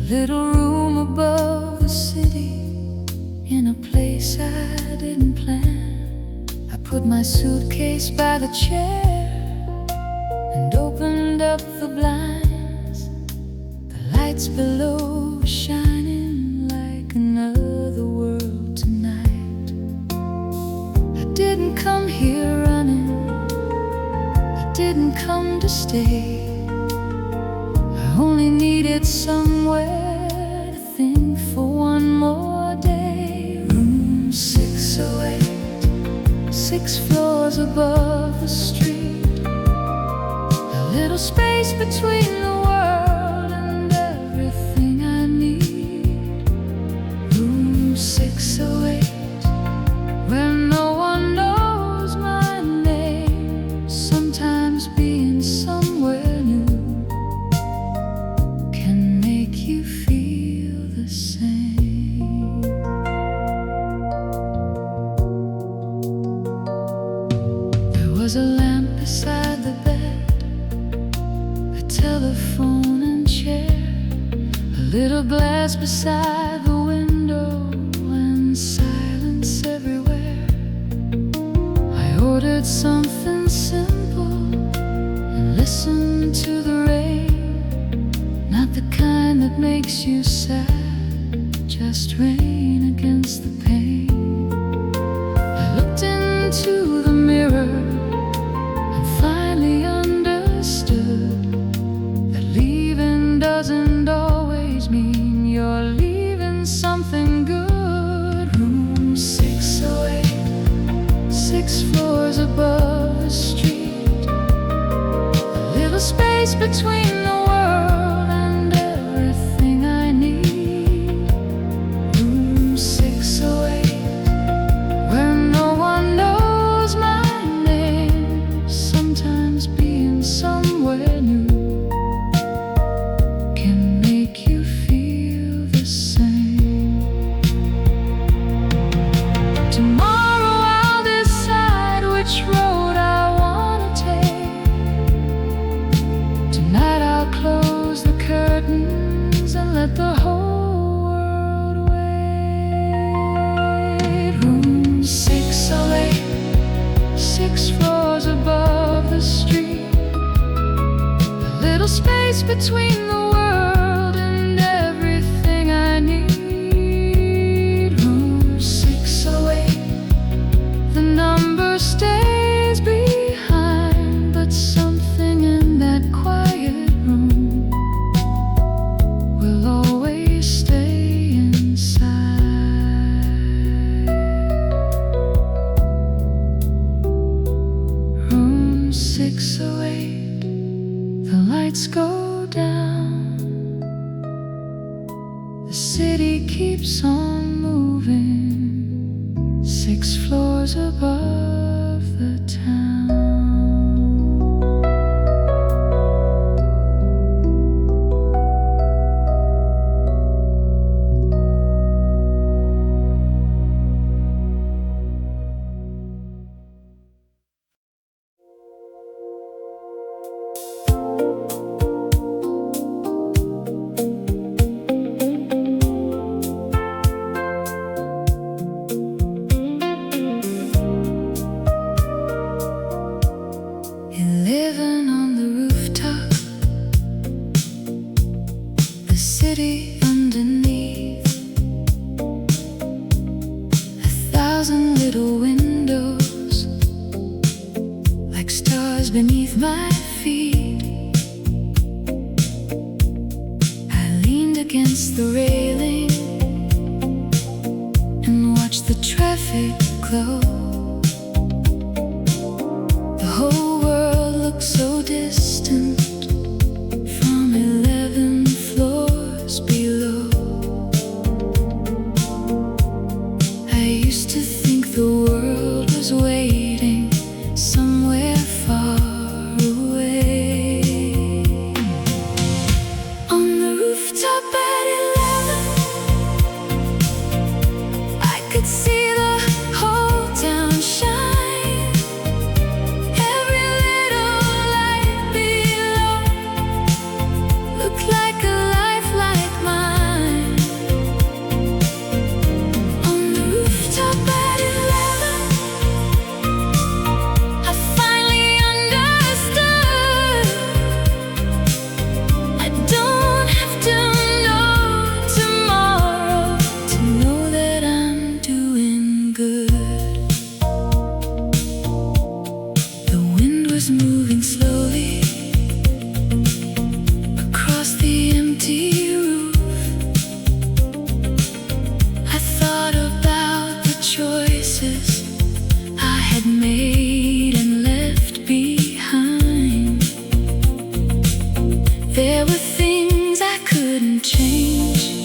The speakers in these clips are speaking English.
little room above the city, in a place I didn't plan. I put my suitcase by the chair and opened up the blinds. The lights below were shining like another world tonight. I didn't come here running, I didn't come to stay. I only needed somewhere to think for one more day. Room 608, 6 floors above the street, a little space between the world and everything I need. Room 608, where no one knows my name. Sometimes being somewhere new can make you feel the same. There was a lamp beside the bed, a telephone and chair, a little glass beside the window, and silence everywhere. I ordered something simple and listened to the rain, not the kind that makes you sad, just rain against the pane. I looked into the mirror and finally understood that leaving doesn't always mean you're leaving something good. Room 608, 6 floors above the street, a little space between the world and everything I need. Room 608, where no one knows my name. Sometimes being somewhere new can make you feel the same. Tomorrow I'll decide which road I wanna take. Tonight I'll close the curtains and let the whole world wait. Room 608, 6 floors above the street, a little space between the world and everything I need. Room 608, the number stays behind, but something in that quiet room will always stay inside. Room 608, the lights go down, the city keeps on moving, 6 floors above the town. And living on the rooftop, the city underneath, 1,000 little windows like stars beneath my feet. I leaned against the railing and watched the traffic glow. The whole world looks so distant from 11 floors below. I used to think the world was waiting somewhere far away. On the rooftop at 11, I could see the whole town. There were things I couldn't change.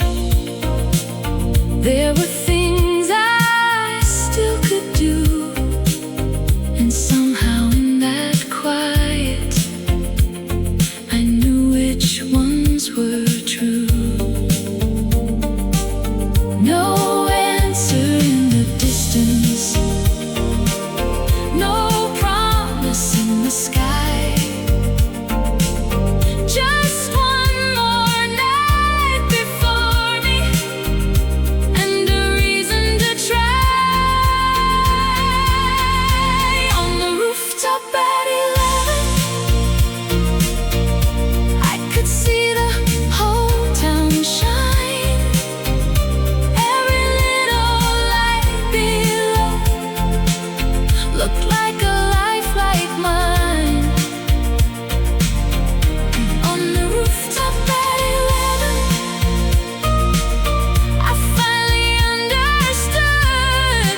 There were things I still could do. And somehow in that quiet, I knew which ones were true. No answer in the distance, no promise in the sky. Just one more night before me, and a reason to try. On the rooftop at 11, I could see the whole town shine. Every little light below looked like a life like mine. On the rooftop at 11, I finally understood.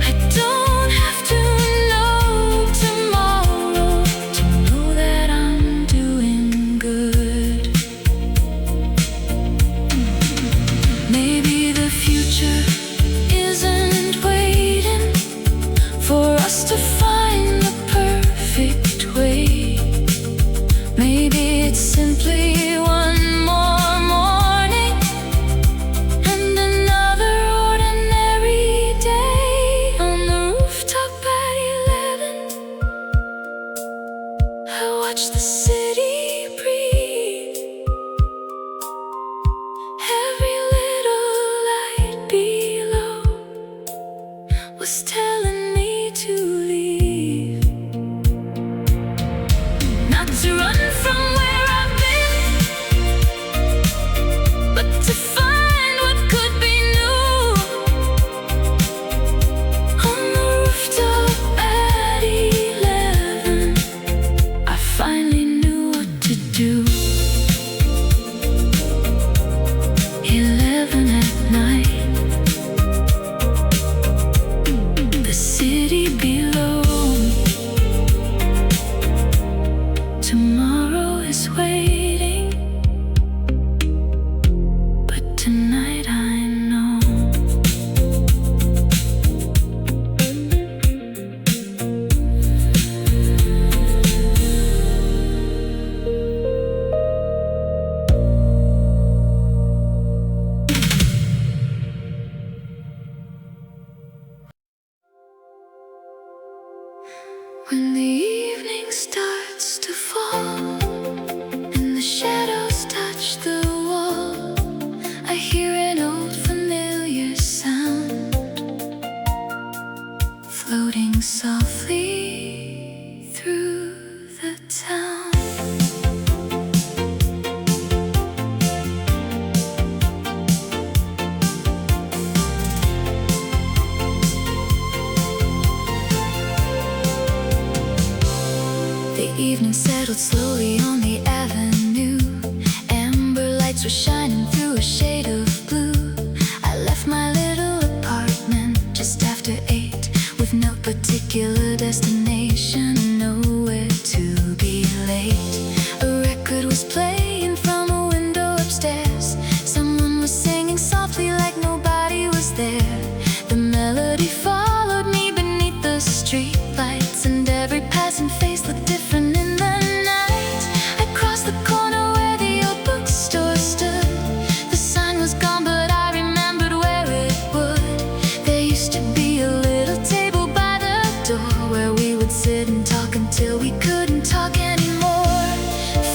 I don't have to know tomorrow to know that I'm doing good. Maybe the future isn't waiting for us to find the perfect way. Maybe it's simply one more morning and another ordinary day. On the rooftop at 11, I watched the city breathe. Every little light below was telling me to leave. Not to run from where I've been, but to find what could be new. On the rooftop at 11, I finally knew what to do. 11 at night, the city below. Tomorrow is waiting, but tonight I know. When the evening starts to fall and the shadows touch the wall, I hear an old familiar sound floating softly through the town. The evening settled slowly on the avenue. Amber lights were shining through a shade of blue. I left my little apartment just after 8, with no particular destination, nowhere to be late. A record was playing from a window upstairs. Someone was singing softly like nobody was there. The melody followed me beneath the street lights, and every passing face looked different in the night. I crossed the corner where the old bookstore stood. The sign was gone, but I remembered where it would. There used to be a little table by the door where we would sit and talk until we couldn't talk anymore.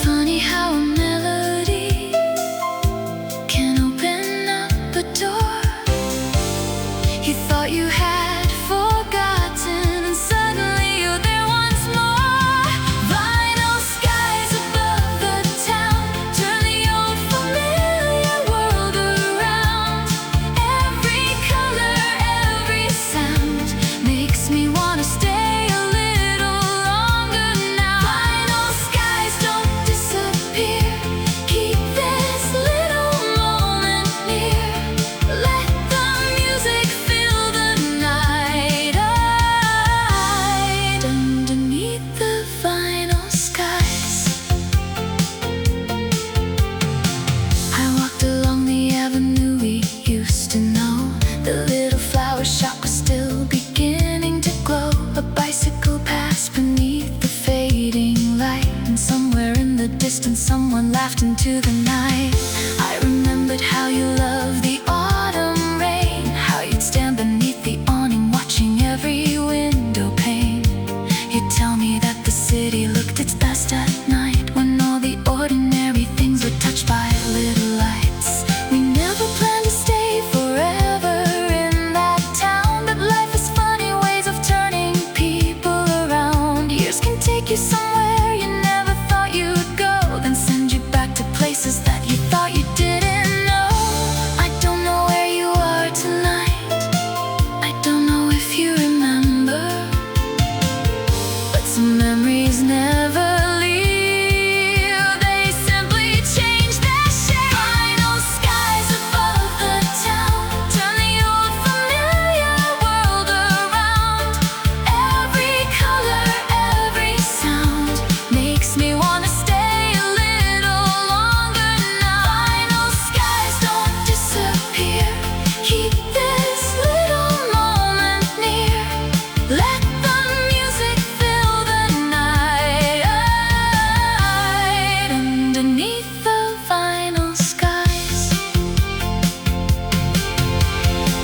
Funny how a melody can open up a door you thought you had forgotten, and suddenly you're there once more. Vinyl skies above the town turn the old familiar world around. Every color, every sound makes me wanna stay a little longer burst and someone laughed into the night. I remembered how you loved the autumn rain, how you'd stand beneath the awning watching every window pane. You'd tell me that the city looked its best at night, when all the ordinary things were touched by little lights. We never planned to stay forever in that town, but life has funny ways of turning people around. Years can take you somewhere you never thought you'd go, then send you back to places that you thought you didn't know. I don't know where you are tonight, I don't know if you remember, but some memories never leave. They simply change their shape. Final skies above the town turn the old familiar world around. Every color, every sound makes me wanna stay a little longer now. Final skies don't disappear, keep this little moment near. Let the music fill the night underneath the final skies.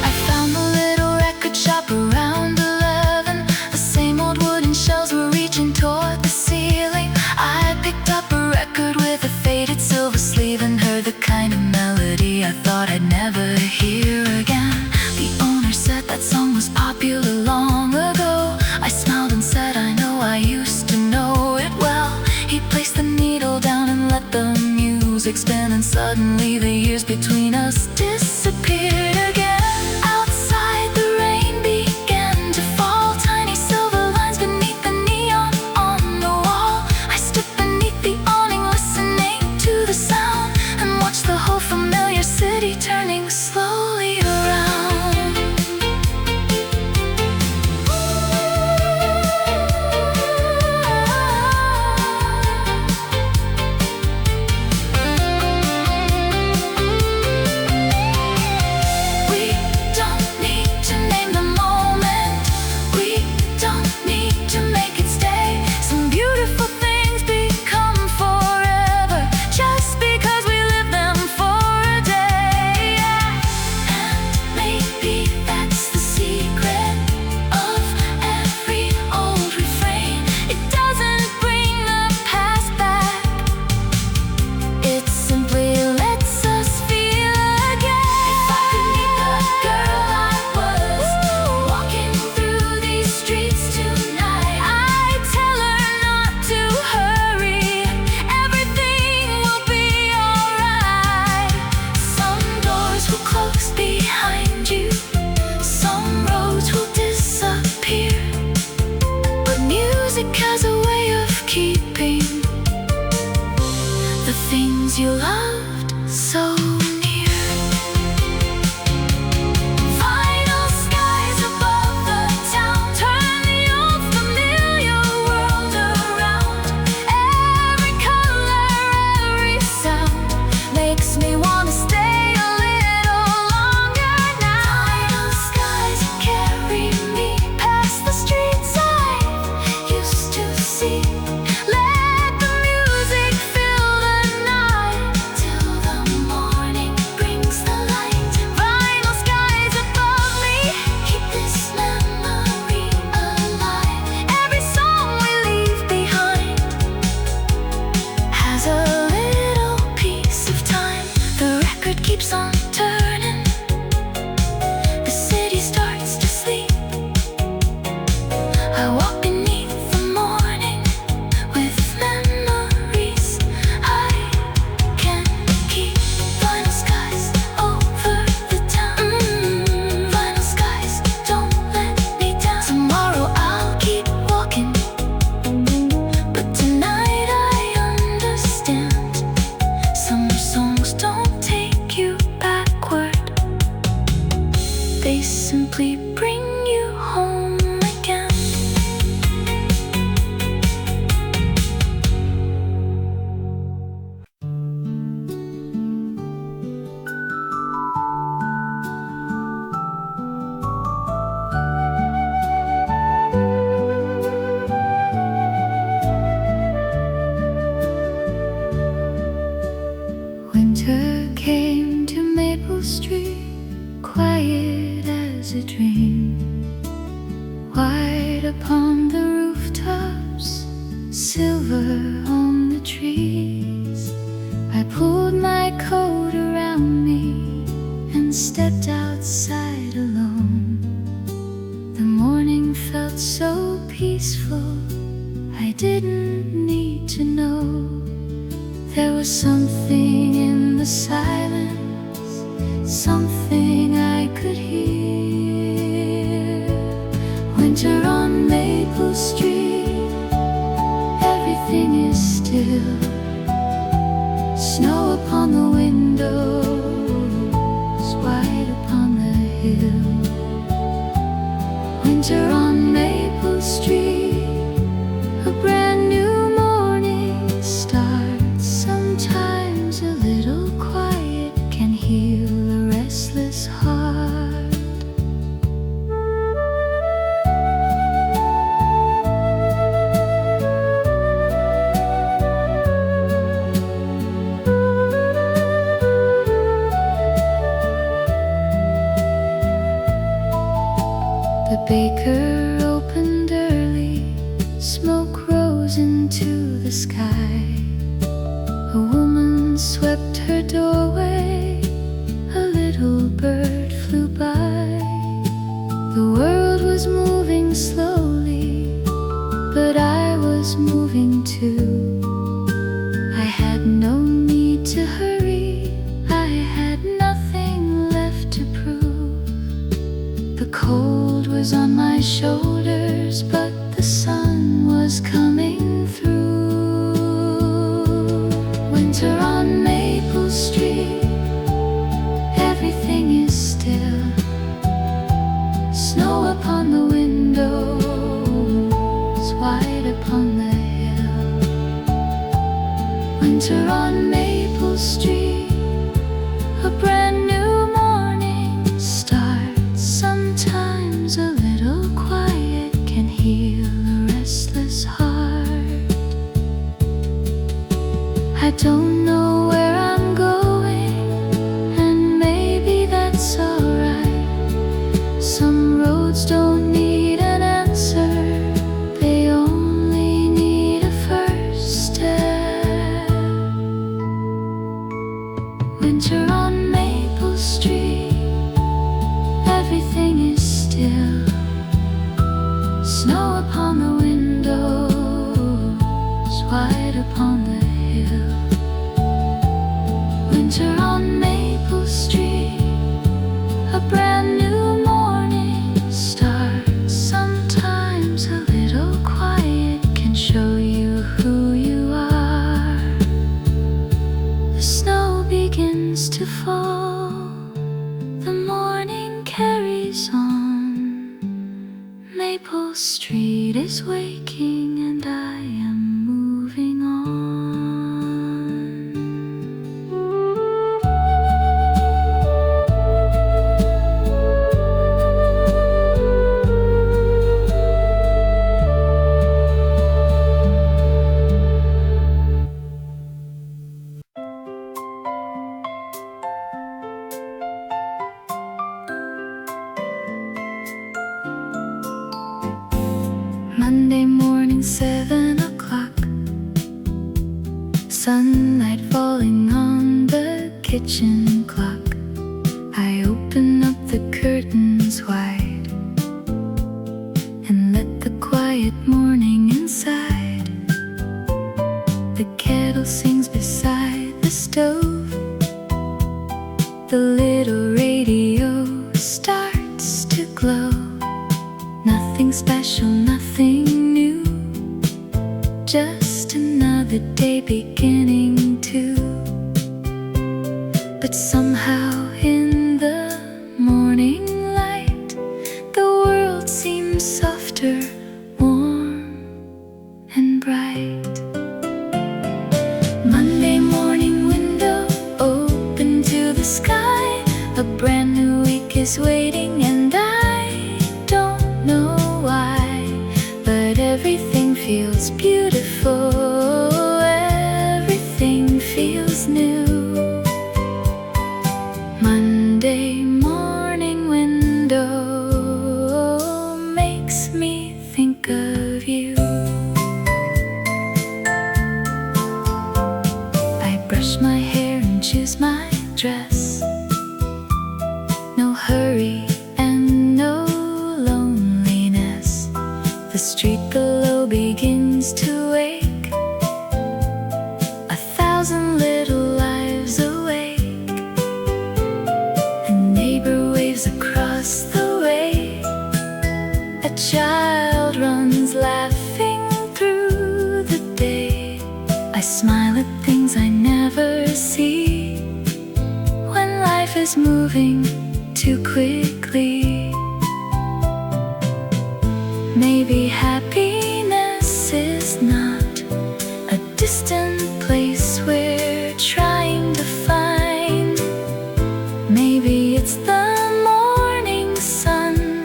I found the little record shop around 11. The same old wooden shelves were reaching toward the ceiling. I picked up a record with a faded silver sleeve and heard the kind of melody I thought I'd never hear again. The owner said that song was popular long ago. I smiled and said, I know, I used to know it well. He placed the needle down and let the music spin, and suddenly the years between us disappeared again. Outside the rain began to fall, tiny silver lines beneath the neon on the wall. I stood beneath the awning listening to the sound, and watched the whole familiar city turning slowly around. We don't need to name the moment, we don't need to make it stay. Some beautiful things become forever just because we live them for a day. And maybe that's the secret of every old refrain. It doesn't bring the past back, it simply lets us feel again. If I could meet the girl I was walking through these streets tonight, I'd tell her not to hurry, everything will be alright. Some doors will close behind you, some roads will disappear, but music has a way of keeping the things you loved so near. Final skies above the town turn the old familiar world around. Every color, every sound makes me wanna stay a little longer now. Final skies carry me past the streets I used to see. Let the music fill the night till the morning. silver on the trees. I pulled my coat around me and stepped outside alone. The morning felt so peaceful, I didn't need to know. There was something in the silence, something I could hear. Winter on Maple Street, everything is still. Snow upon the windows, white upon the hill. Winter on Maple Street, a brand new morning starts. Sometimes a little quiet can heal a restless heart. The baker opened early, smoke rose into the sky. A woman swept her doorway, a little bird flew by. The world was moving slowly, but I was moving too. I had no need to hurry, I had nothing left to prove. The cold was on my shoulders, but the sun was coming through. Winter on Maple Street, everything is still. Snow upon the windows, white upon the hill. Winter on Maple Street, a brand new morning starts. Sometimes a little quiet can heal a restless heart. I don't know where I'm going, and maybe that's alright. Some roads don't need an answer, they only need a first step. Winter on Maple Street, everything is still. Snow upon the windows, white upon the hill. Winter on Maple Street, a brand new morning starts. Sometimes a little quiet can show you who you are. The snow begins to fall, the morning carries on. Maple Street is waking and I am moving on. Monday morning, 7 o'clock. Sunlight falling on the kitchen clock. I open up the curtains wide and let the quiet morning inside. The kettle sings beside the stove. The little radio starts to glow. Nothing special, nothing new, just another day beginning to. But somehow in the morning light, the world seems softer, warm and bright. Monday morning, window open to the sky. A brand new week is waiting and I don't know why, but everything feels beautiful, everything feels new. Monday morning window makes me think of you. I smile at things I never see when life is moving too quickly. Maybe happiness is not a distant place we're trying to find. Maybe it's the morning sun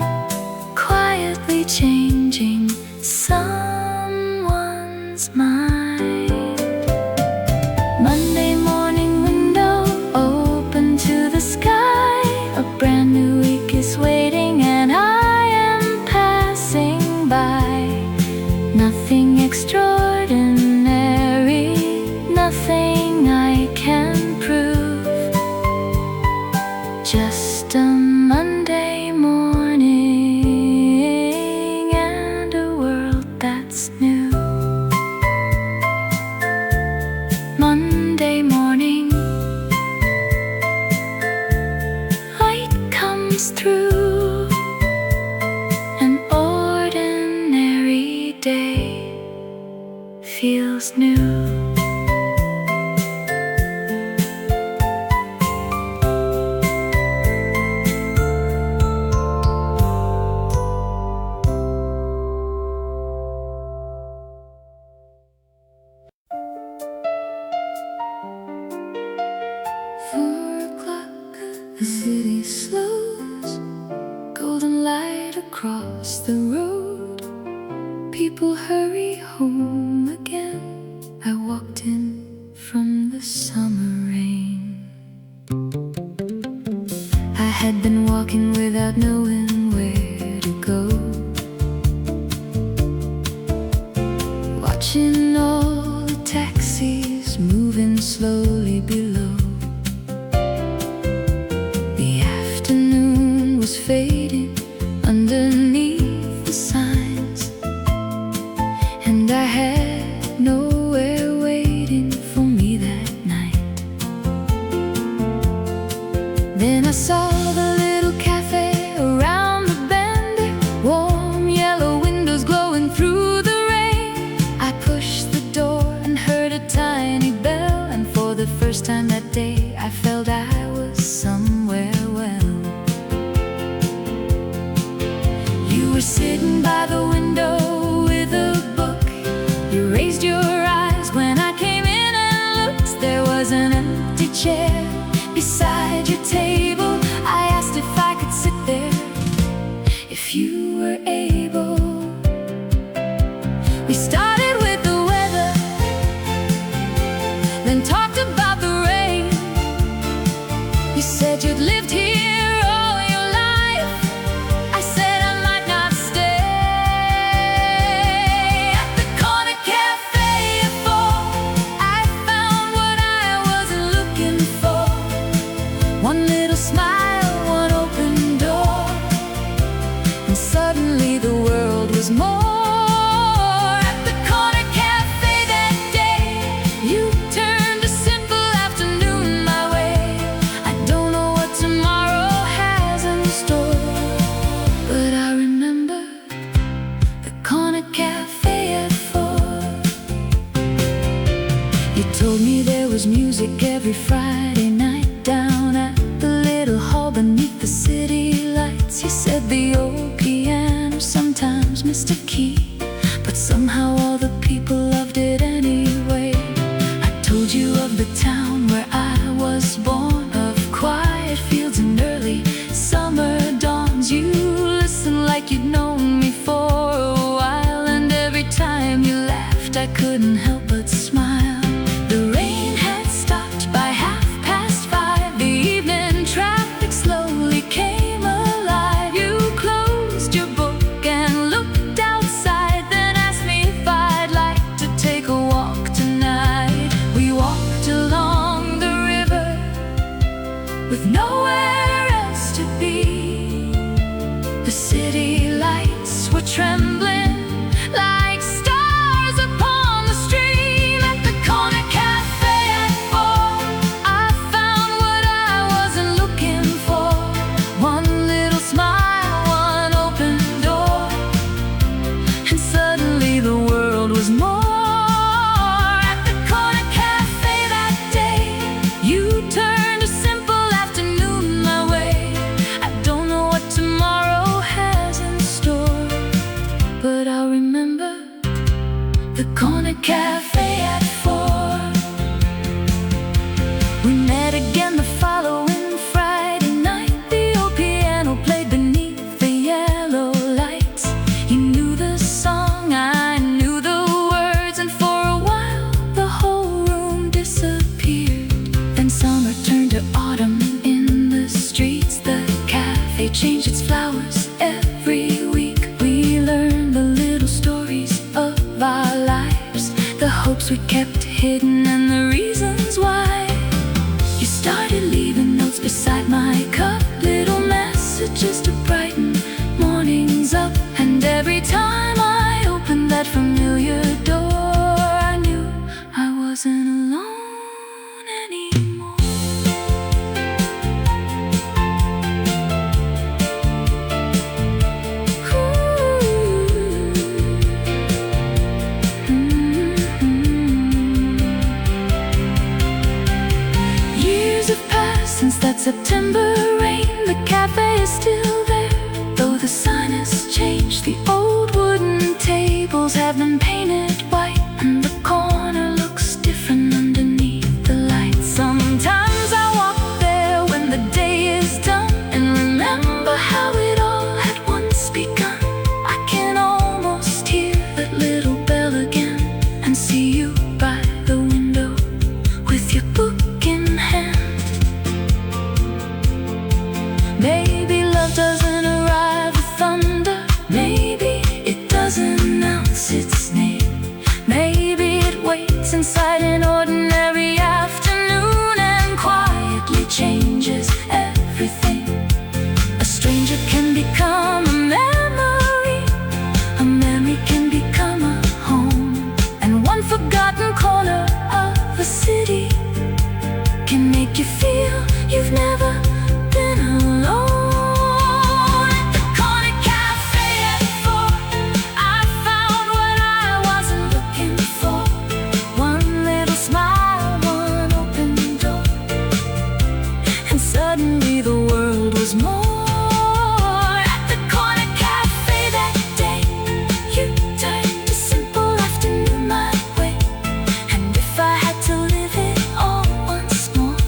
quietly changing someone's mind. Monday morning, window open to the sky. A brand new week is waiting and I am passing by. Nothing extraordinary, nothing I can prove. Just a Monday morning and a world that's new. Monday morning, light comes through. An ordinary day feels new. The city slows, golden light across the road. People hurry home again. I walked in from the summer rain. I had been walking without knowing where to go, watching all the taxis moving slowly below. Was fading underneath the signs, and I had nowhere waiting for me that night. Then I saw the little cafe around the bend, warm yellow windows glowing through the rain. I pushed the door and heard a tiny bell, and for the first time that day I felt I was somewhere well. You were sitting by the window with a book. You raised your eyes when I came in and looked. There was an empty chair beside your table. I asked if I could sit there, if you were able. We started with the weather, then talked about the rain. You said you'd lived here all your life. I said I might not stay. At the corner cafe at 4, I found what I wasn't looking for. One little smile, one open door, and suddenly the world was more. At the corner cafe that day, you turned a simple afternoon my way. I don't know what tomorrow has in store, but I remember the corner cafe at 4. You told me there was music every Friday night down at the little hall beneath the city lights. You said the old piano sometimes missed a key, but somehow all the people loved it anyway. I told you of the town where I was born, of quiet fields and early summer dawns. You listened like you'd known me for a while, and every time you laughed I couldn't help but smile. The rain had stopped by 5:30. The evening traffic slowly came alive. You closed your book and looked outside, then asked me if I'd like to take a walk tonight. We walked along the river with nowhere else to be. The city lights were trembling like stars upon the stream. At the corner cafe at 4, I found what I wasn't looking for. One little smile, one open door, and suddenly the world was more. At the corner cafe at 4. We met again the following Friday night. The old piano played beneath the yellow lights. He knew the song, I knew the words, and for a while the whole room disappeared. Then summer turned to autumn in the streets. The cafe changed its flowers every week. We learned the little stories of our lives, the hopes we kept hidden and the reasons why. You started leaving notes beside my cup, little messages to brighten mornings up. And every time I opened that familiar door, I knew I wasn't alone anymore. Years have passed since that September rain. The cafe is still there, though the sign has changed. The old wooden tables have been painted white, and the corner looks different underneath the lights. Sometimes I walk there when the day is done and remember how it all had once begun. I can almost hear that little bell again and see you by the window with your book in hand. Maybe love doesn't arrive with thunder, maybe it doesn't announce its name. Maybe it waits inside an ordinary afternoon and quietly changes everything. A stranger can become a memory can become a home, and one forgotten corner of a city can make you feel you've never been alone. At the corner cafe at 4, I found what I wasn't looking for. One little smile, one open door, and suddenly the world was more. At the corner cafe that day, you turned a simple afternoon my way. And if I had to live it all once more,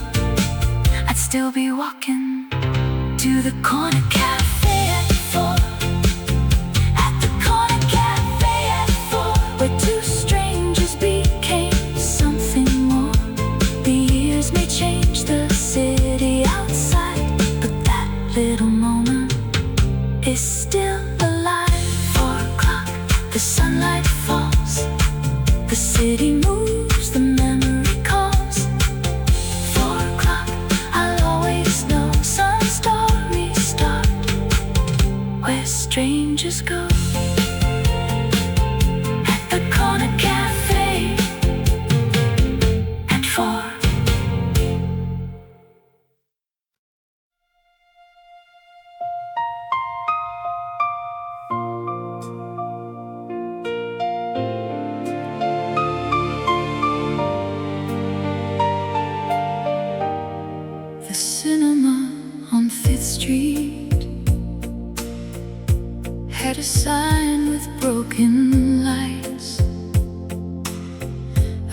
I'd still be walking to the corner cafe at 4. At the corner cafe at 4, where two strangers became something more. The years may change the city outside, but that little moment is still alive. 4 o'clock, the sunlight falls, the city moves, the memory calls. 4 o'clock, I'll always know some stories start where strangers go. At the corner cafe at 4. The cinema on 5th Street had a sign with broken lights.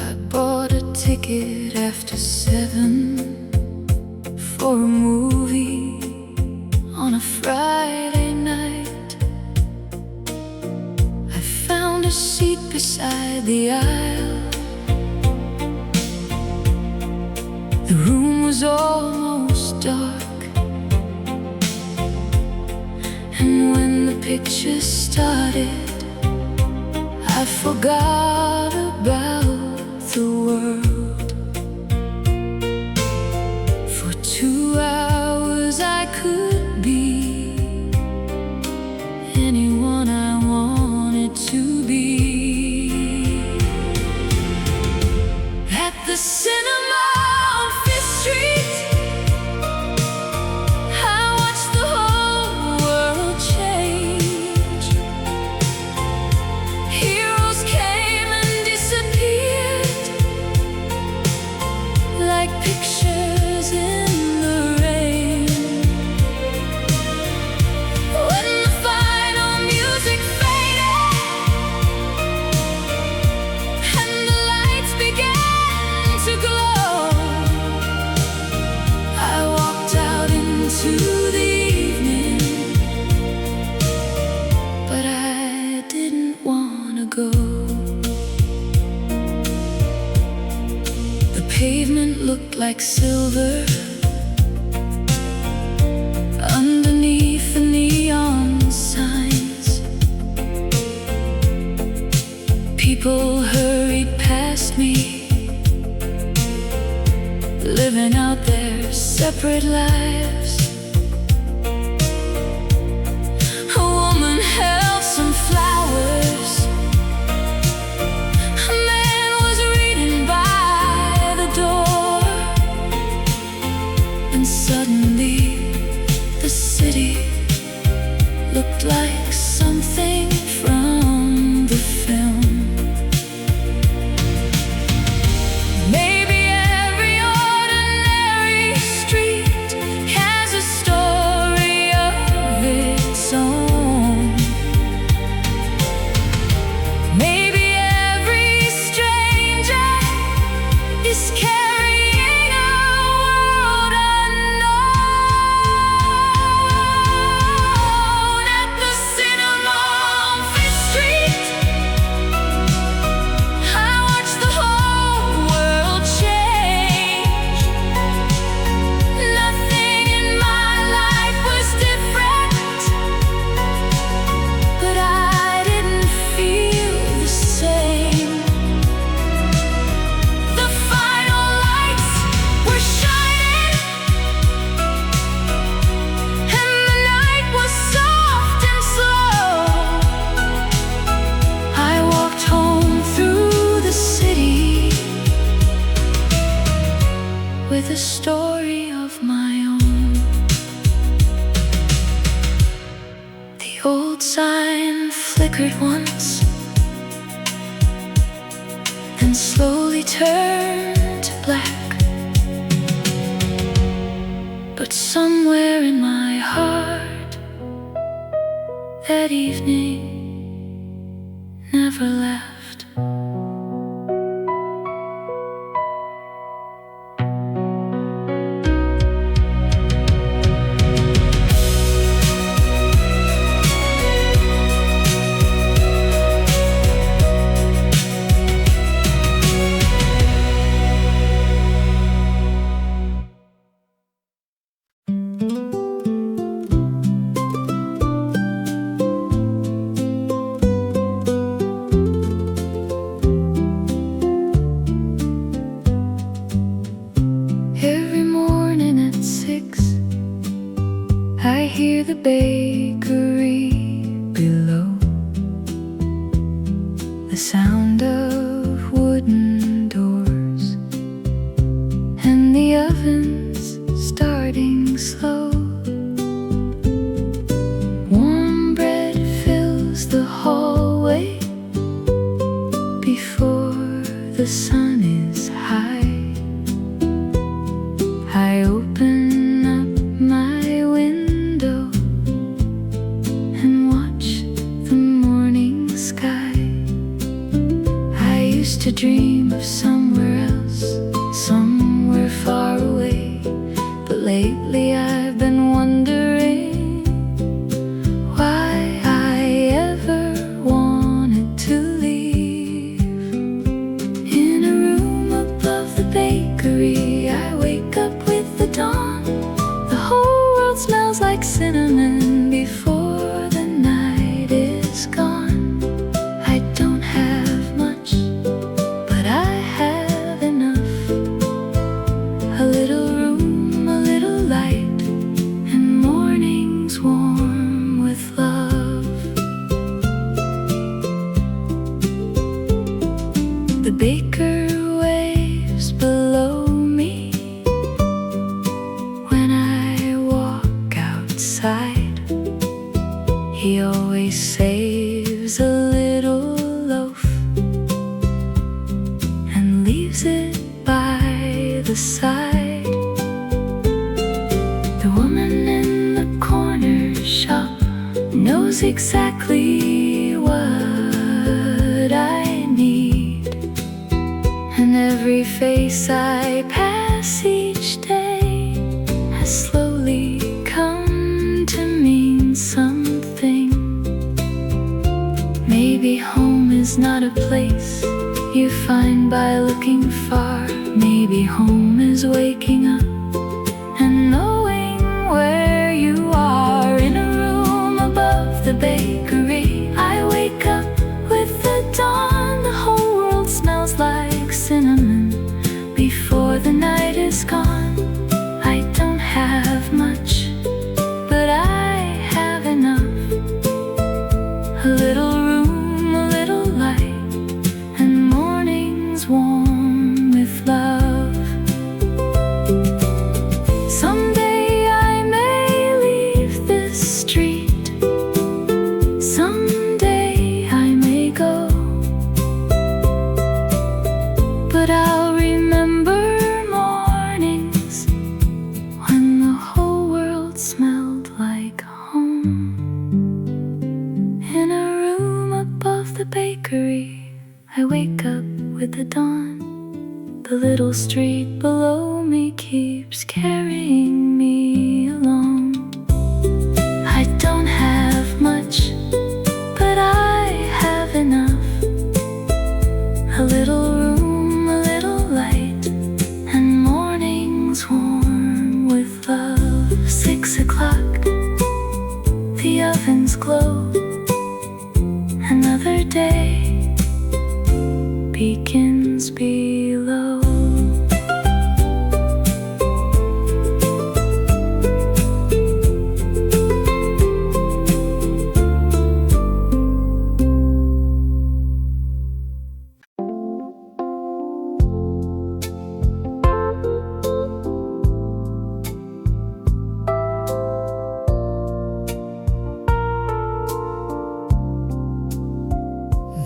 I bought a ticket after 7 for a movie on a Friday night. I found a seat beside the aisle. The room was almost dark, and when the picture started, I forgot about the world. For 2 hours I could be anyone I wanted to be. At the cinema on 5th Street, I watched the whole world change. Heroes came and disappeared like pictures in the rain. When the final music faded and pavement looked like silver underneath the neon signs. People hurried past me, living out their separate lives. A woman held some flowers. A man was reading by the door. And suddenly the city looked like something from the film. With a story of my own. The old sign flickered once and slowly turned to black. But somewhere in my heart, that evening never left. I hear the bakery below, the sound of wooden doors, and the ovens starting slow. Warm bread fills the hallway before the sun is high. I open up my window and watch the morning sky. I used to dream of somewhere else, somewhere far away, but lately I've been wondering why I ever wanted to leave. In a room above the bakery, I wake up with the dawn. The whole world smells like cinnamon before the night is gone. I don't have much, but I have enough. A little room, a little light, and mornings warm with love. The baker waves below me when I walk outside. He always saves a little loaf and leaves it by the side. The woman in the corner shop knows exactly what I need, and every face I pass each day has slowly come to mean something. Maybe home is not a place you find by looking far. Maybe Maybe home is waking up and knowing where you are. In a room above the bakery, I wake up with the dawn. The whole world smells like cinnamon before the night is gone. I don't have much, but I have enough. A little room, a little light, and mornings warm with love. Someday I may leave this street, someday I may go, but I'll remember mornings when the whole world smelled like home. In a room above the bakery, I wake up with the dawn. The little street below me keeps carrying me along. I don't have much, but I have enough. A little room, a little light, and mornings warm with love. 6 o'clock, the ovens glow. Another day begins below.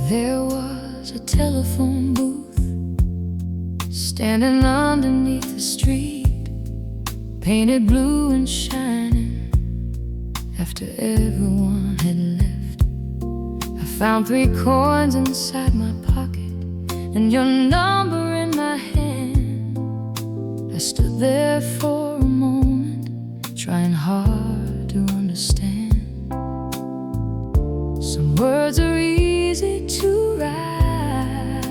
There was a telephone booth standing underneath the street, painted blue and shining after everyone had left. I found 3 coins inside my pocket and your number in my hand. I stood there for a moment, trying hard to understand. Some words are easy to write,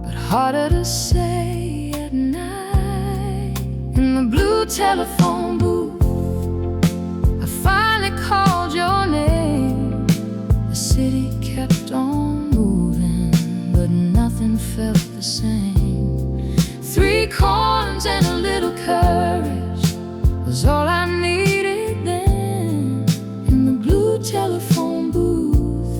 but harder to say at night. In the blue telephone booth, I finally called your name. The city kept on moving, but nothing felt the same. 3 coins and a little courage was all I needed then. In the blue telephone booth,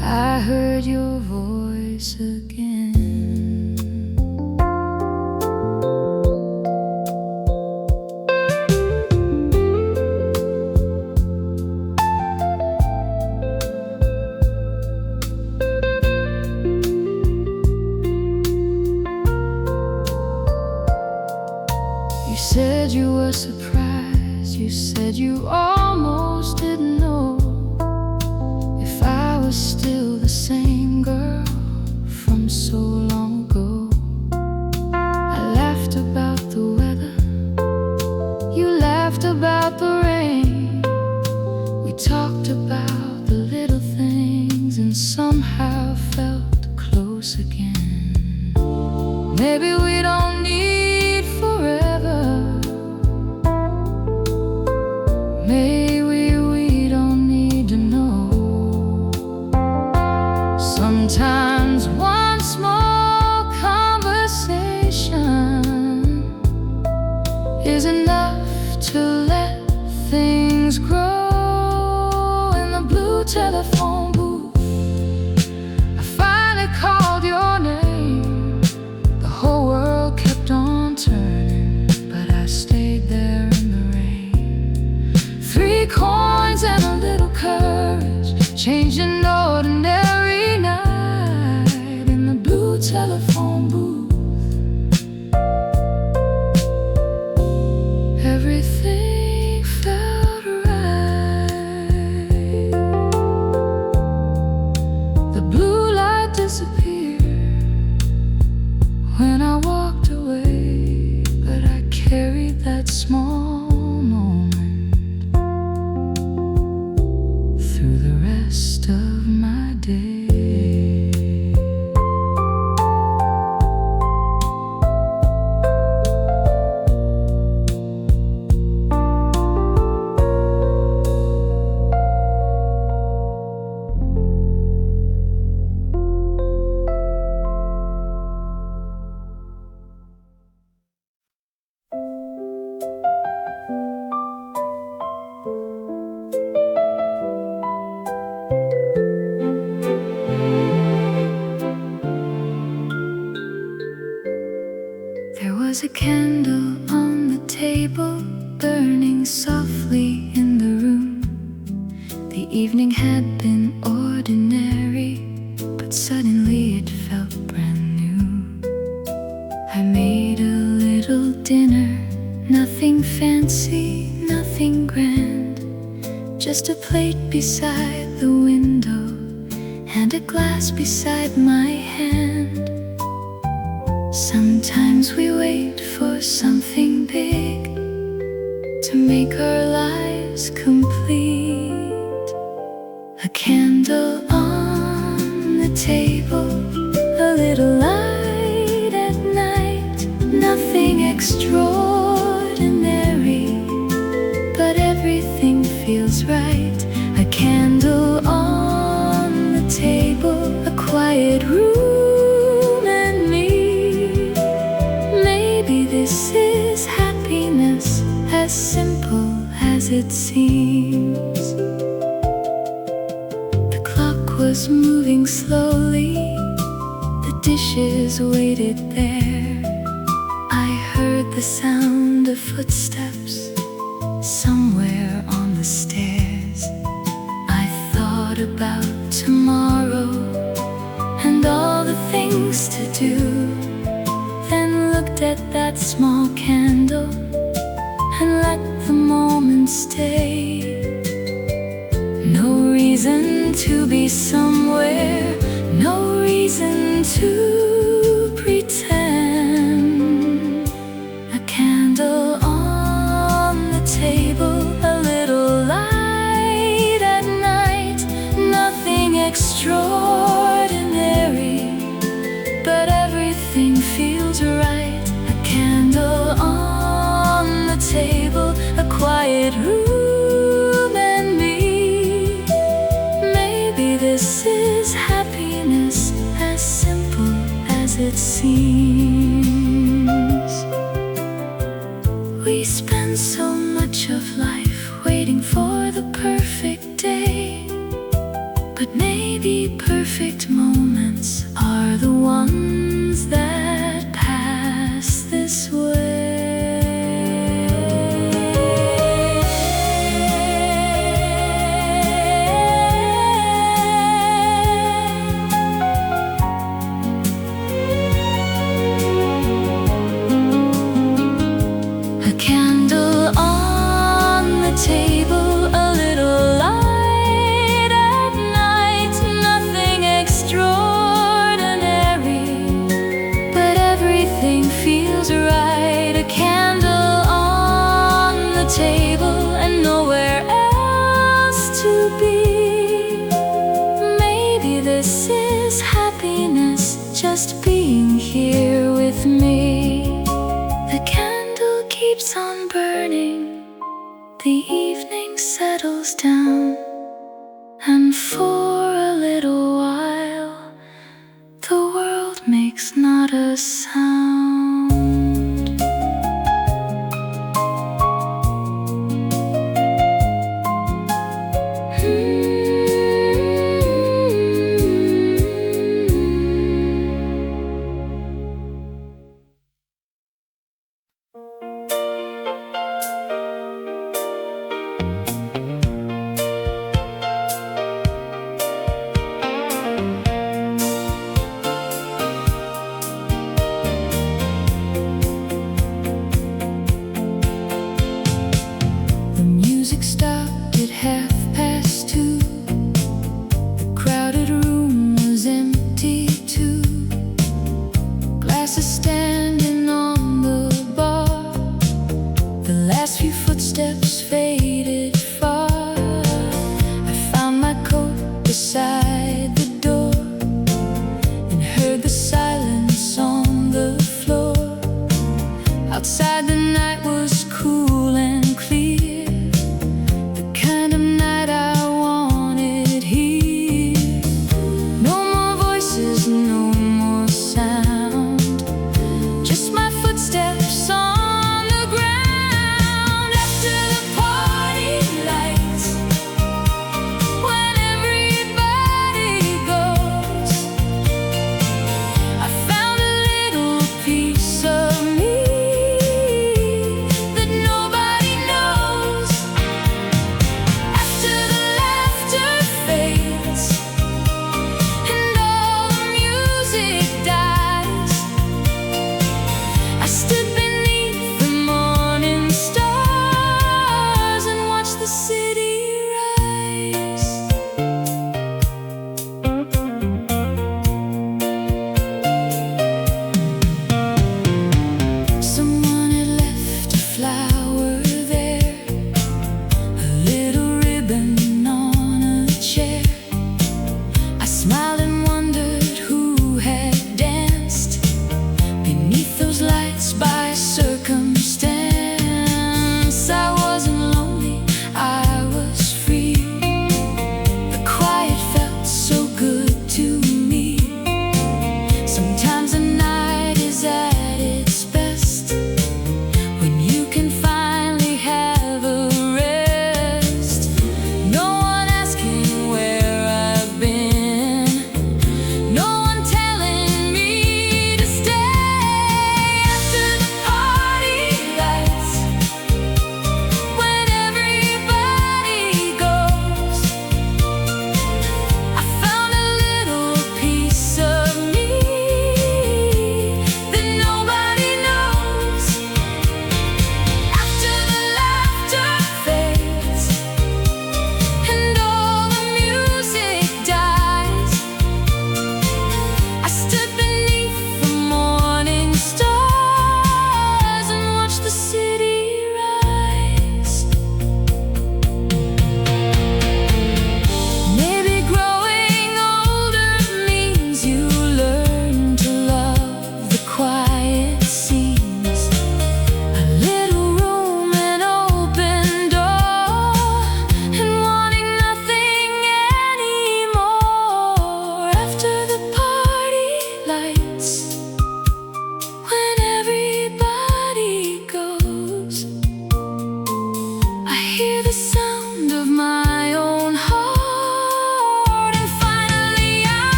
I heard your voice again. You said you were surprised. You said you almost didn't know if I was still the same girl from so long ago. I laughed about the weather, you laughed about the rain. We talked about the little things and somehow felt close again. Maybe we don't need forever. Maybe we don't need to know. Sometimes one small conversation is enough to let things grow. In the blue telephone booth, I finally called your name. The whole world kept on turning, but I stayed there in the rain. 3 coins and a little courage changed an ordinary night. In the blue telephone booth, everything felt right. The blue light disappeared when I walked away, but I carried that small moment through the rest of my day. was a candle on the table, burning softly in the room. The evening had been ordinary, but suddenly it felt brand new. I made a little dinner, nothing fancy, nothing grand, just a plate beside the window and a glass beside my hand. Sometimes we wait for something big to make our lives complete. A candle on the table, a little light at night, nothing extraordinary, but everything feels right. A candle on the table, a quiet room and me. Maybe this is happiness, as simple as it seems. The clock was moving slowly, the dishes waited there. I heard the sound of footsteps somewhere on the stairs. I thought about tomorrow and all the things to do, then looked at that small candle and let the moment stay. No reason to be somewhere, no reason to pretend. A candle on the table, a little light at night, nothing extraordinary, but everything feels right. A candle on the table, a quiet room and me. Maybe this is happiness, as simple as it seems. We spend so much of life waiting for the perfect day, but maybe perfect moments are the ones that pass this way. A candle on the table, a little light at night, nothing extraordinary, but everything feels right. A candle on the table and nowhere else to be. Maybe this is happiness, just being here with me. The candle keeps on burning, the evening settles down, and for a little while the world makes not a sound.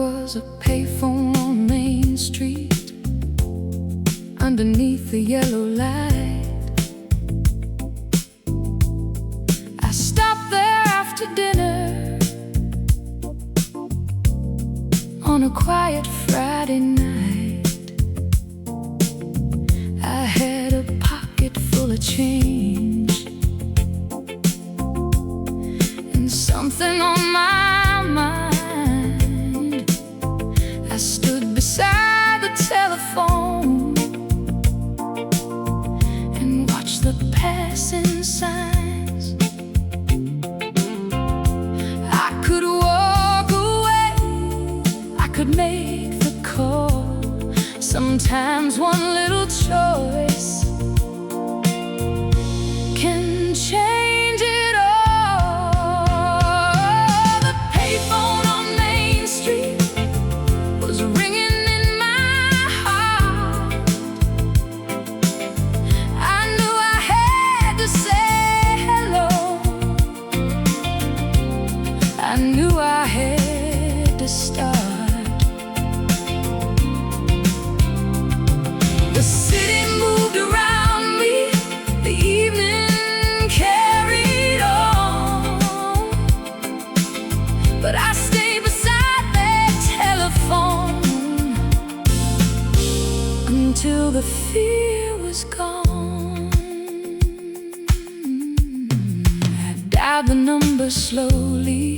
was a payphone on Main Street, underneath the yellow light. I stopped there after dinner on a quiet Friday night. I had a pocket full of change and something on my mind. I stood beside the telephone and watched the passing signs. I could walk away, I could make the call. Sometimes one little choice can change it all. The payphone on Main Street was ringing in my heart. I knew I had to say hello. I knew I had to start. The city moved around me, the evening carried on, but I stayed beside that telephone until the fear was gone. I dialed the number slowly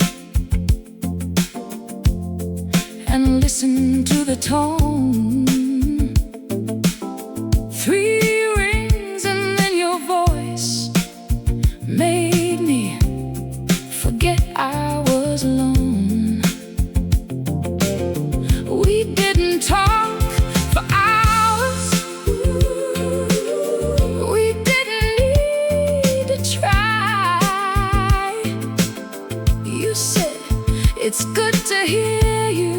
and listened to the tone. 3 rings and then your voice made me forget I was alone. We didn't talk for hours. We didn't need to try. You said it's good to hear you,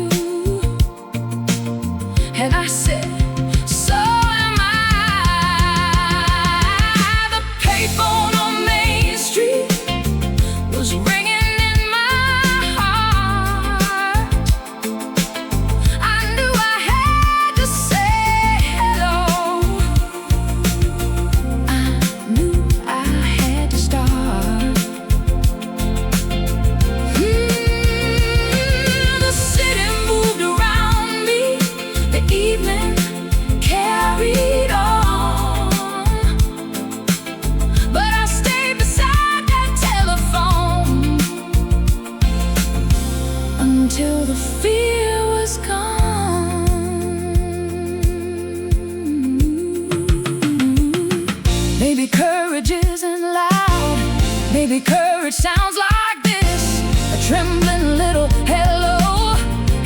and I said so am I. The payphone on Main Street was ringing in my heart. I knew I had to say hello. I knew I had to start. The city moved around me, the evening carried on, but I stayed beside that telephone until the fear was gone. Maybe courage isn't loud, maybe courage sounds like this, a trembling little hello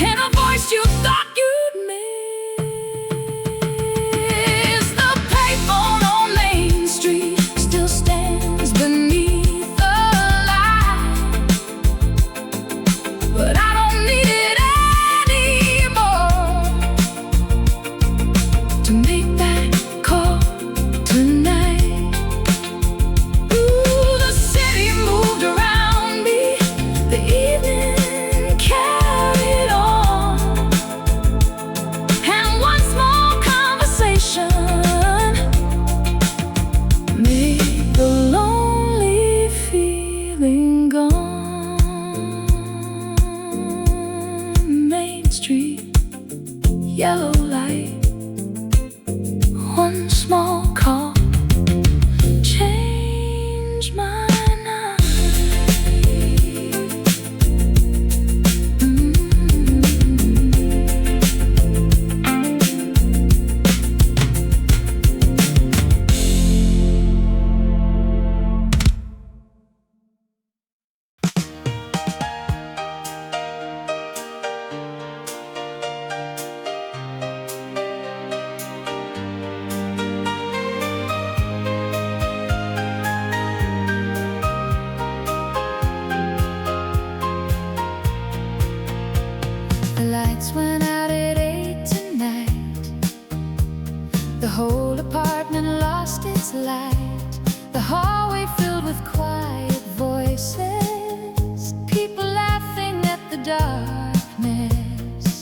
and a voice you thought you'd miss. The payphone on Main Street still stands beneath the light, but I don't need it anymore to make that call tonight. Ooh, the city moved around me, the evening carried on, and one small conversation made the lonely feeling gone. Main Street, yellow light, one small call changed my night. The lights went out at 8 tonight. The whole apartment lost its light. The hallway filled with quiet voices, people laughing at the darkness.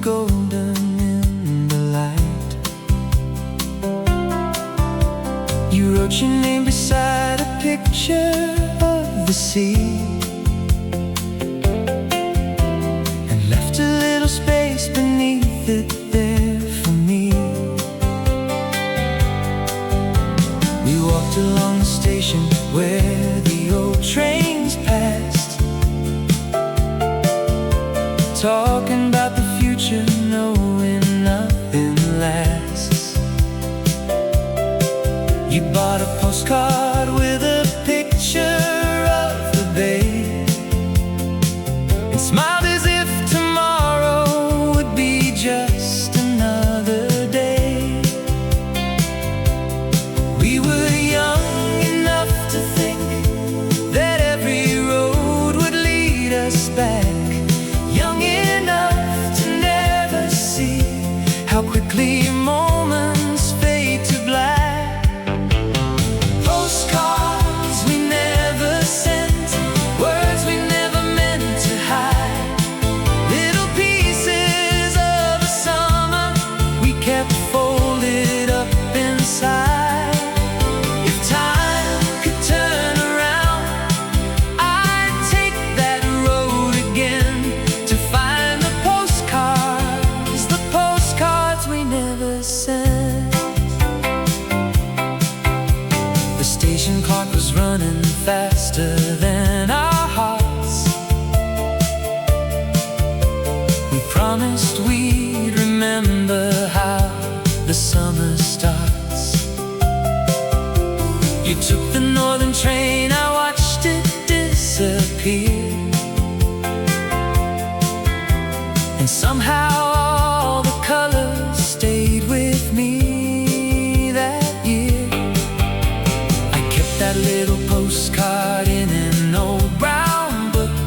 golden in the light. You wrote your name beside a picture of the sea, and left a little space beneath it there for me. We walked along the station where the old trains passed, talking about the future, knowing nothing lasts. You bought a postcard with a picture of the bay, and smiled as if tomorrow would be just another day. We were young enough to think that every road would lead us back, young enough to never see how quickly moments fade to black. Postcards we never sent, words we never meant to hide, little pieces of a summer we kept folded up inside. If time could turn around, I'd take that road again to find the postcards we never sent. The station clock was running faster than our hearts. We promised we'd remember how the summer starts. You took the northern train, I watched it disappear, and somehow all the colors stayed with me that year. I kept that little postcard in an old brown book.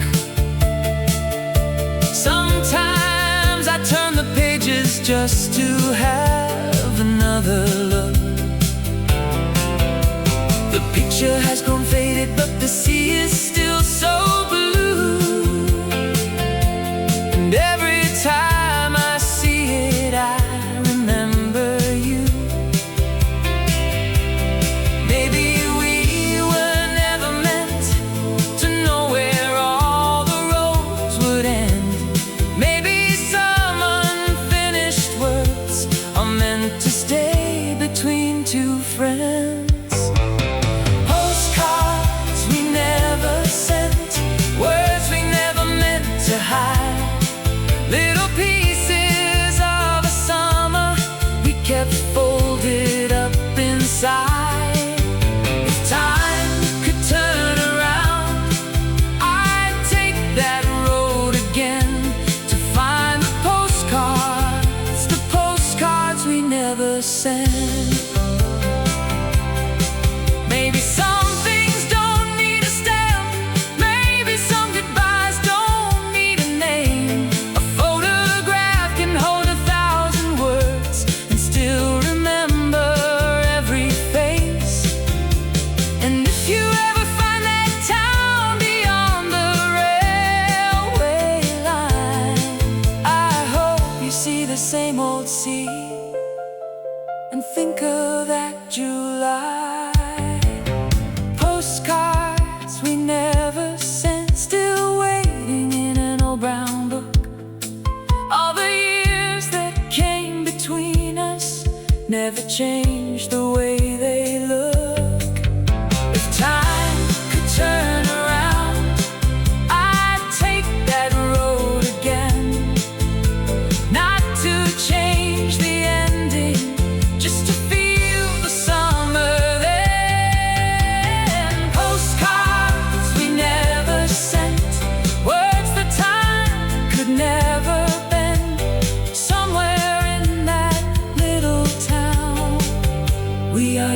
Sometimes I turn the pages just to have another look. The picture has grown faded, but the sea is still so blue, and every time I see it I remember you. Maybe we were never meant to know where all the roads would end. Maybe some unfinished words are meant to stay between two friends. Postcards we never sent, words we never meant to hide, little pieces of a summer we kept folded up inside. If time could turn around, I'd take that road again to find the postcards we never sent. Maybe some things don't need a stamp, maybe some goodbyes don't need a name. A photograph can hold 1,000 words and still remember every face. And if you ever find that town beyond the railway line, I hope you see the same old sea and think of that July. Postcards we never sent, still waiting in an old brown book. All the years that came between us never changed the way they look. If time could turn around, I'd take that road again, not to change the ending, just to feel the summer then. Postcards we never sent, words that time could never bend. Somewhere in that little town we are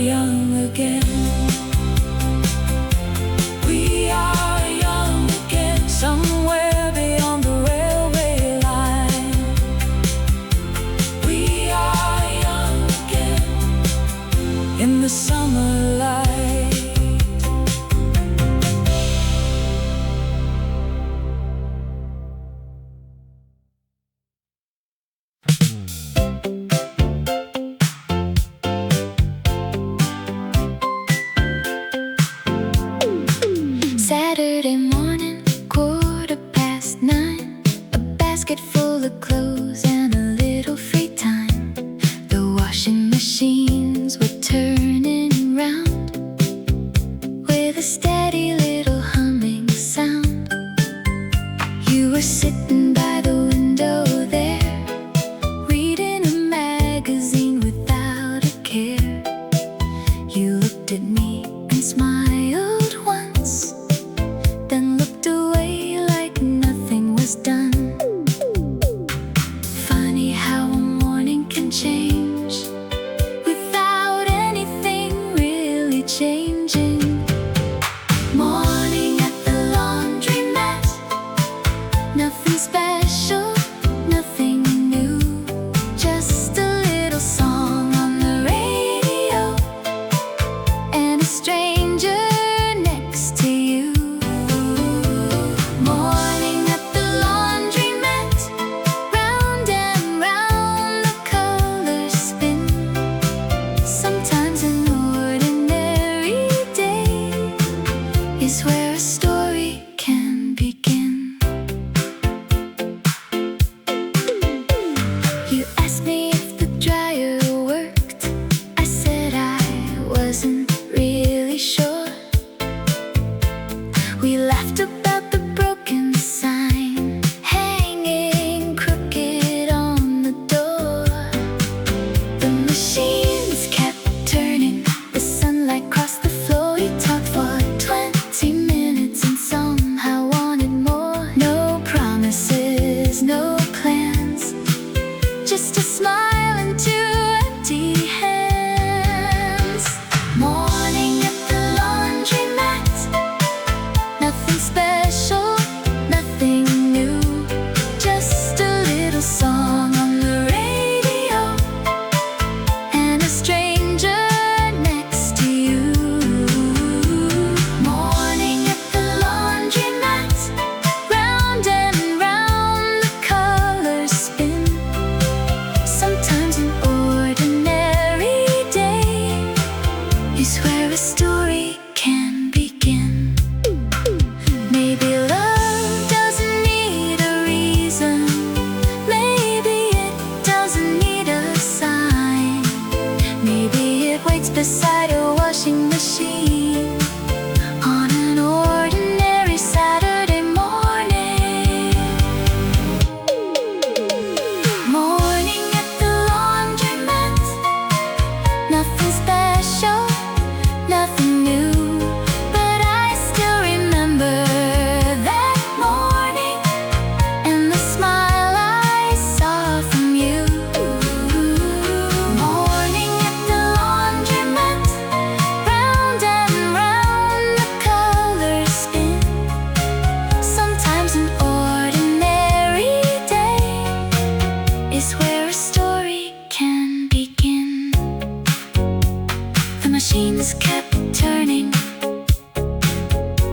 wheels kept turning.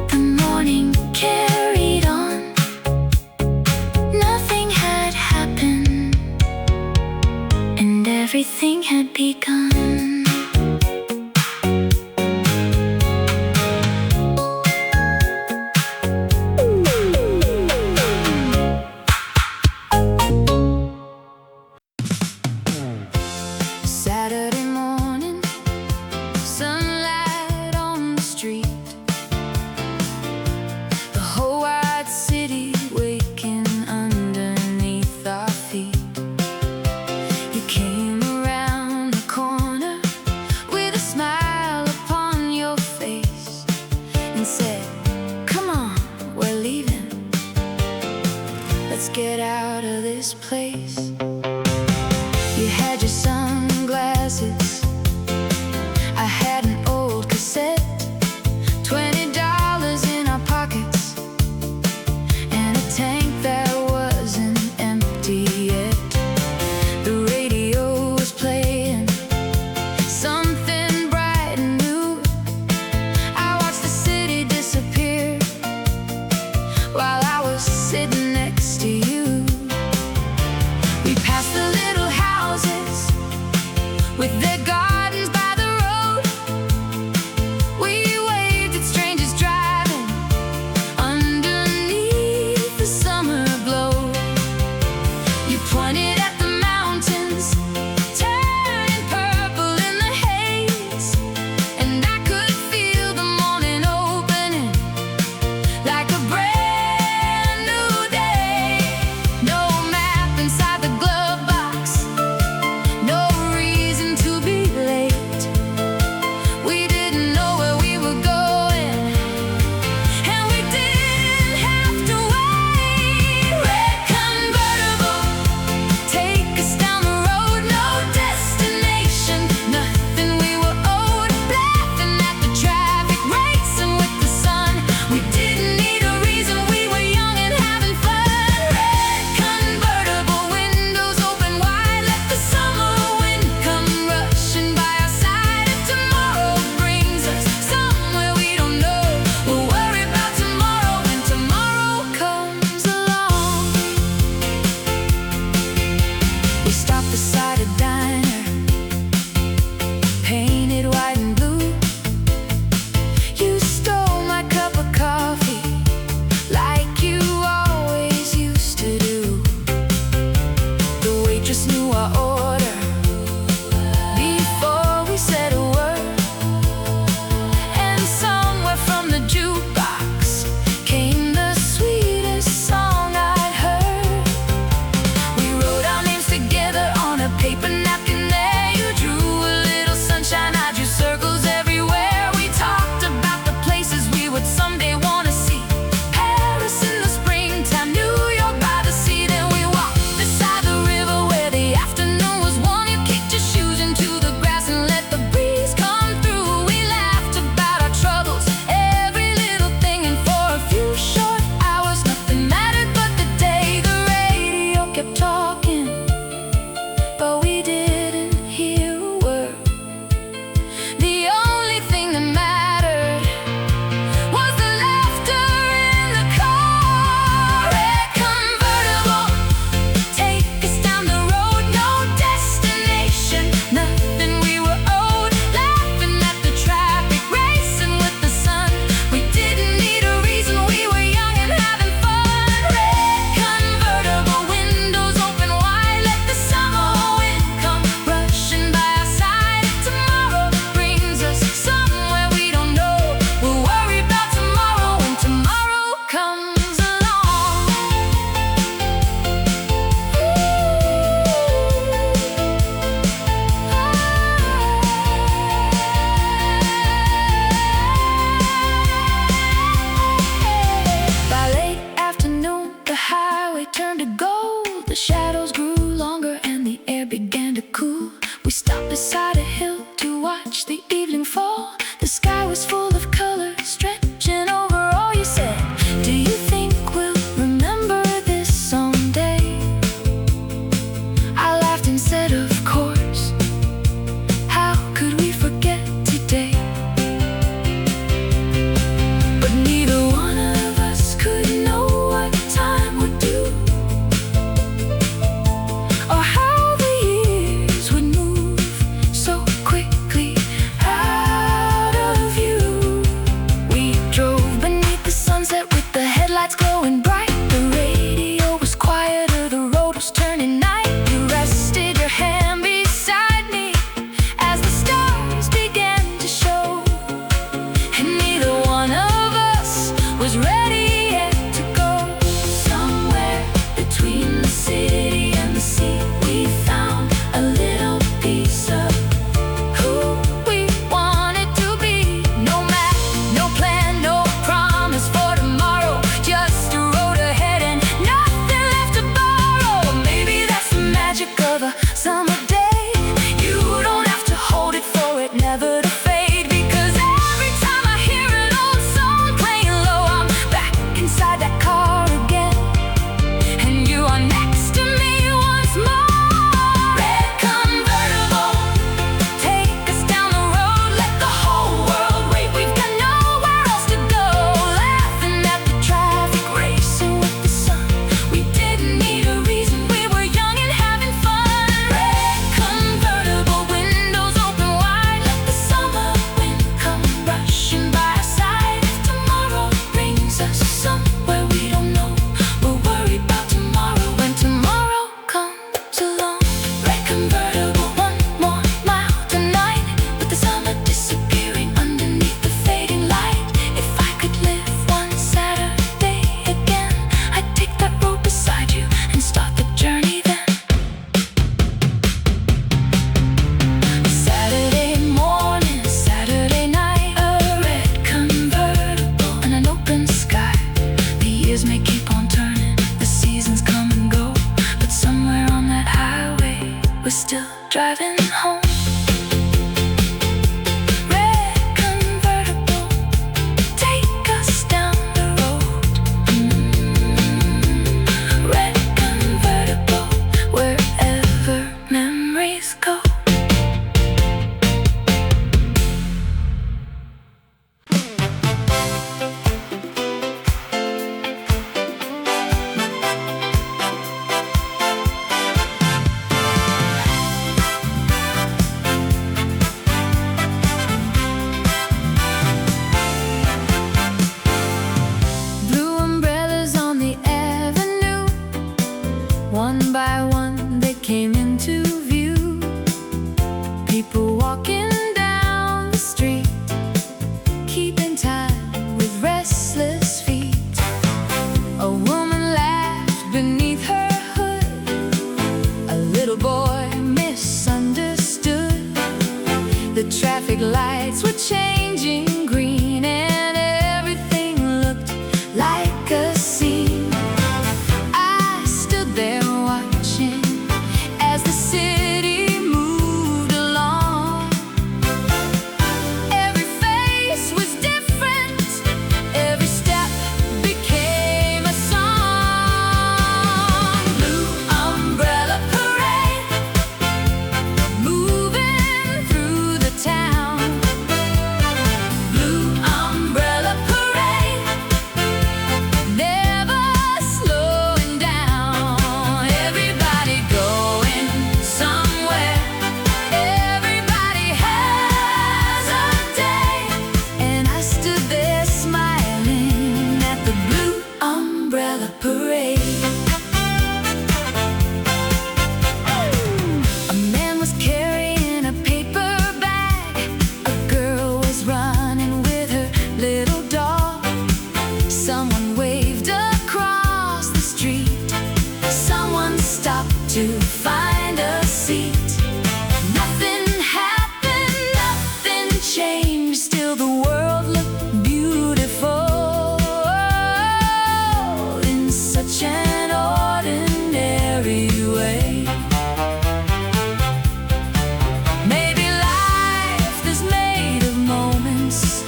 The morning carried on. Nothing had happened, and everything had begun. Saturday morning, sunlight on the street, the whole wide city waking underneath our feet. You came around the corner with a smile upon your face and said, "Come on, we're leaving. Let's get out of this place." You had your sunglasses, I had an old cassette, $20 in our pockets, and a tank that wasn't empty yet. The radio was playing something bright and new. I watched the city disappear while I was sitting next to you. We passed the little houses with their gardens by the road. We waved at strangers driving underneath the summer glow. You pointed at the mountains turning purple in the haze, and I could feel the morning opening like a brand new day. No map inside the glove box, no reason to be late. We didn't know where we were going, and we didn't have to wait. Red convertible, take us down the road, no destination, nothing we were owed. Laughing at the traffic, racing with the sun. We didn't need a reason, we were young and having fun. Red convertible, windows open wide, let the summer wind come rushing by our side. If tomorrow brings us somewhere we don't know, we'll worry about tomorrow when tomorrow comes along. We stopped beside a diner, painted white and blue. You stole my cup of coffee like you always used to do. The waitress knew our order before we said a word, and somewhere from the jukebox came the sweetest song I'd heard. We wrote our names together on a paper napkin there. You drew a little sunshine, I drew circles everywhere. We talked about the places we would someday want to see. Paris in the springtime, New York by the sea. Then we walked beside the river where the afternoon was warm. You kicked your shoes into the grass and let the breeze come through. We laughed about our troubles, every little thing, and for a few short hours nothing mattered but the day. The radio kept talking, but we didn't hear a word. The only thing that mattered was the laughter in the car. Red convertible, take us down the road, no destination, nothing we were owed. Laughing at the traffic, racing with the sun. We didn't need a reason, we were young and having fun. Red convertible, windows open wide, let the summer wind come rushing by our side. If tomorrow brings us somewhere we don't know, we'll worry about tomorrow when tomorrow comes along. By late afternoon, the highway turned to gold. The shadows grew longer and the air began to cool. We stopped beside a hill to watch the evening fall. The sky was full of color, stretching over all. You said, "Do you think we'll remember this someday?" I laughed and said, "Of course. How could we forget today?" a summer day. You don't have to hold it for it never to fade, because every time I hear an old song playing low, I'm back inside that car again, and you are next to me once more. Red convertible, take us down the road, let the whole world wait, we've got nowhere else to go. Laughing at the traffic, racing with the sun, we didn't need a reason, we were young and having fun. Red convertible, windows open wide, let the summer wind come rushing by our side. If tomorrow brings us somewhere we don't know, we'll worry about tomorrow when tomorrow comes along. Red convertible, one more mile tonight, with the summer disappearing underneath the fading light. If I could live one Saturday again, I'd take that road beside you and start the journey then. Saturday morning, Saturday night, a red convertible and an open sky. The years may keep on turning, the seasons come and go, but somewhere on that highway, we're still driving home. Red convertible, take us down the road. Red convertible, wherever memories go. Blue umbrellas on the avenue, one by one they came into view. People walking down the street, keeping time with restless feet. A woman laughed beneath her hood, a little boy misunderstood. The traffic lights were changing green, and everything looked like a scene. I stood there watching as the city moved along. Every face was different, every step became a song. Blue umbrella parade, moving through the town. Blue umbrella parade, never slowing down. Everybody going somewhere, everybody has a day, and I stood there smiling at the blue umbrella parade. A man was carrying a paper bag, a girl was running with her little dog. Someone waved across the street, someone stopped to find a seat. Nothing happened, nothing changed, still the world looked beautiful in such an ordinary way. Maybe life is made of moments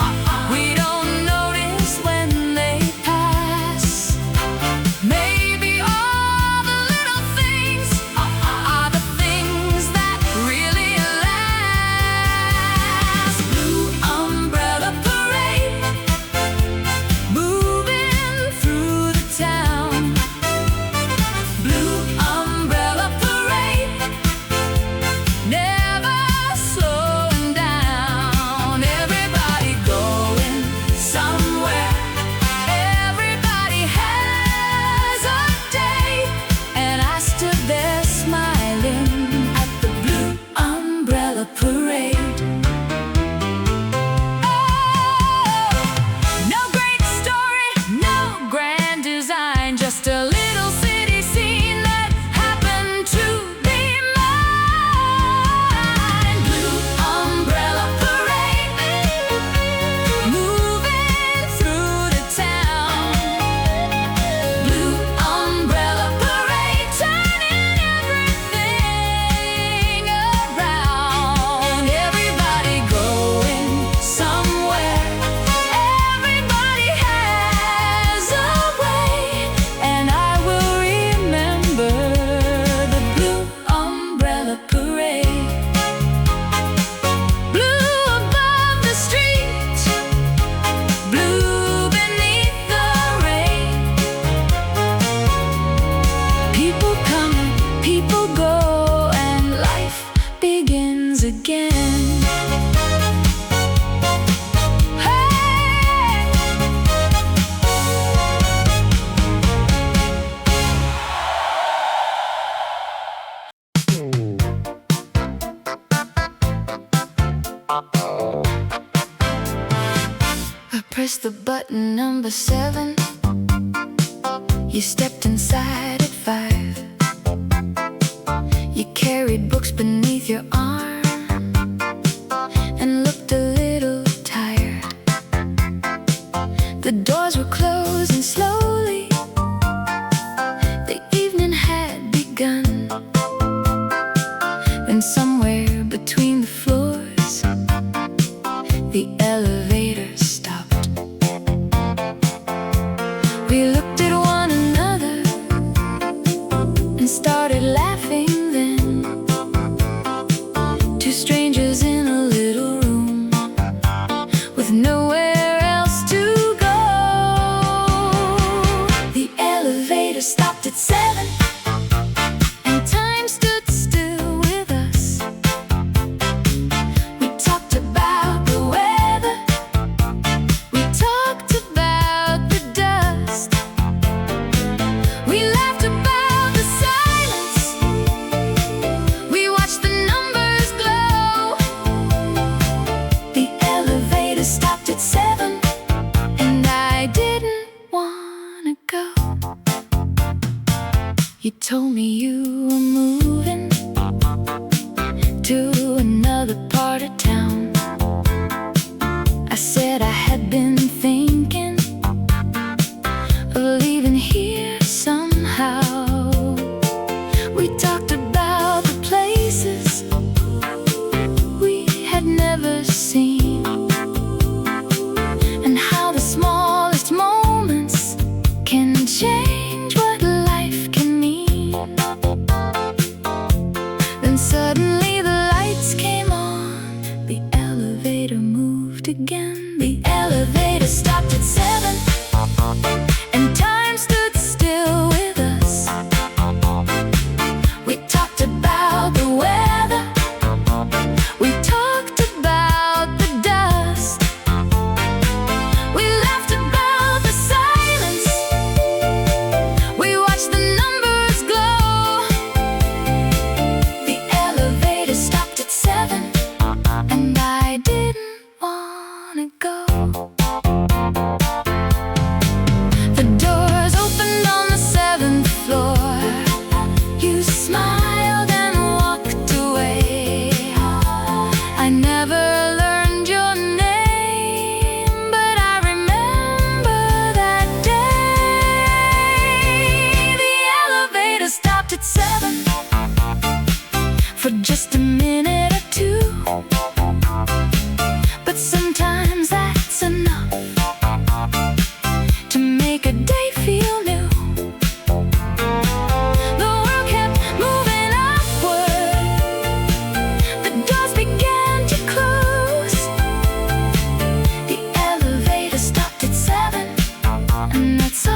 we don't notice when they pass. Maybe all the little things are the things that pressed the button number 7. You stepped inside at 5. You carried books beneath your arm and looked a little tired. The doors were closing slowly. The evening had begun. Then somewhere between the floors, the elevator stopped. We looked at one another and started laughing then. Two strangers in a little room with nowhere else to go. The elevator stopped at 7, and time stood still with us. We talked about the weather, we talked about the dust, we laughed about the silence, we watched the numbers glow. The elevator stopped at 7, and I didn't wanna go. You told me you were moving to another part of town. I said I had been thinking of leaving here somehow. We talked about the places we had never seen, and how the smallest moments can change what life can mean. Then suddenly the lights came on. The elevator moved again. The elevator stopped at 7, and time stood still with us. We talked about the weather, we talked about the dust, we laughed about the silence, we watched the numbers glow. The elevator stopped at 7, and I didn't wanna go. The doors opened on the 7th floor. You smiled and walked away. I never learned your name, but I remember that day. The elevator stopped at 7 for just a minute or two, but sometimes that's enough to make a day feel new. The world kept moving upward, the doors began to close. The elevator stopped at 7, and that's all